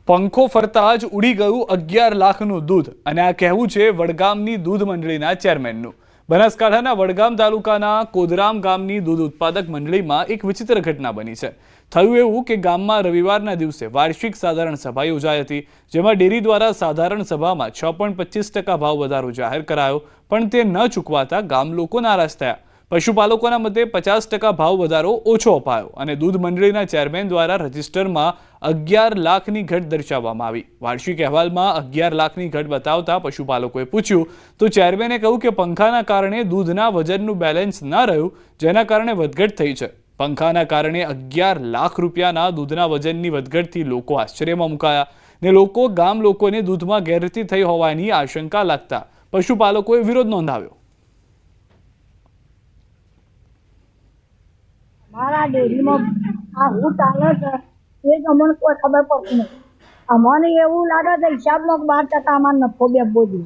પંખો ફરતા જ ઉડી ગયું 11 લાખનું દૂધ અને આ કહેવું છે વડગામની દૂધ મંડળીના ચેરમેનનું। બનાસકાંઠાના વડગામ તાલુકાના કોદરામ ગામની દૂધ ઉત્પાદક મંડળીમાં એક વિચિત્ર ઘટના બની છે। થયું એવું કે ગામમાં રવિવારના દિવસે વાર્ષિક સાધારણ સભા યોજાઈ હતી, જેમાં ડેરી દ્વારા સાધારણ સભામાં 6.25% ભાવ વધારો જાહેર કરાયો, પણ તે ન ચૂકવાતા ગામ લોકો નારાજ થયા। પશુપાલકોના મતે 50% ભાવ વધારો ઓછો અપાયો અને દૂધ મંડળીના ચેરમેન દ્વારા રજિસ્ટરમાં 11 લાખની ઘટ દર્શાવવામાં આવી। વાર્ષિક અહેવાલમાં 11 લાખની ઘટ બતાવતા પશુપાલકોએ પૂછ્યું તો ચેરમેને કહ્યું કે પંખાના કારણે દૂધના વજનનું બેલેન્સ ન રહ્યું, જેના કારણે વધઘટ થઈ છે। પંખાના કારણે 11 લાખ રૂપિયાના દૂધના વજનની વધઘટથી લોકો આશ્ચર્યમાં મુકાયા ને ગામ લોકોને દૂધમાં ગેરરીતિ થઈ હોવાની આશંકા લાગતા પશુપાલકોએ વિરોધ નોંધાવ્યો। मारा डेरी में आ हूँ चाले ये अमन को खबर पड़ती नहीं। अमन एवं लागे तो हिसाब में 12% अमन नफो बेबो दी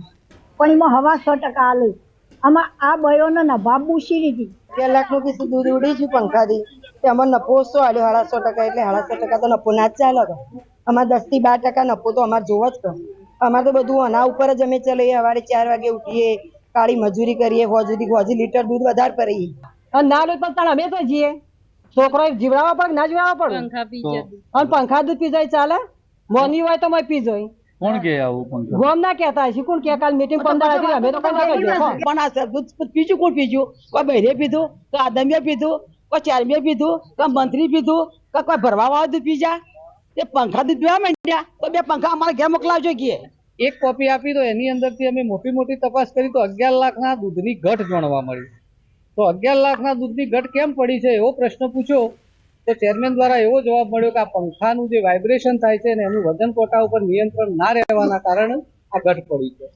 पण एम हवा 100% आले। आमा आ बयो ने नभा बूसी थी 2 लाख નું किसी दूध उड़ी थी पंखा दी ते अमन नफो ओछो आल्यो 150% એટલે 150% तो नफो ना ज चाले। अमार 10 થી 12% नफो तो अमार जोव ज कर। अमार तो बधुं आना उपर ज अमे चलीए। सवारे 4 वागे उठीए, काળી मजूरी करीए, होजी लीटर दूध વધાર કરીએ અને ના લે પણ અમે તો જીએ। છોકરો જીવડાવવા પડે ના જીવડાવવા પડે, પંખા પી જાય અને પંખા દૂધ પી જાય ચાલે। મોની હોય તો મેં પી જોઈ કોણ કે આવું પંખા ગોમ ના કહેતા હશે કોણ કે કાલ મીટિંગ 15 હતી અમે તો પણ આ સર દૂધ પીજું કોણ પીજું? કોઈ બહેરે પીધું, કોઈ આદમીએ પીધું, કોઈ ચારમીએ પીધું, કોઈ મંત્રી પીધું, કોઈ ભરવા વાળા દૂધ પી જા। તે પંખા દૂધ પીવા માંડ્યા તો 2 પંખા અમારા ઘેર મોકલાવજો કે એક કોપી આપી તો એની અંદરથી અમે મોટી તપાસ કરી તો 11 લાખના દૂધની ઘટ જાણવા મળી। તો 11 લાખના દૂધની ઘટ કેમ પડી છે એવો પ્રશ્ન પૂછ્યો તો ચેરમેન દ્વારા એવો જવાબ મળ્યો કે આ પંખાનું જે વાઇબ્રેશન થાય છે ને એનું વજન કોટા ઉપર નિયંત્રણ ના રહેવાના કારણે આ ઘટ પડી છે।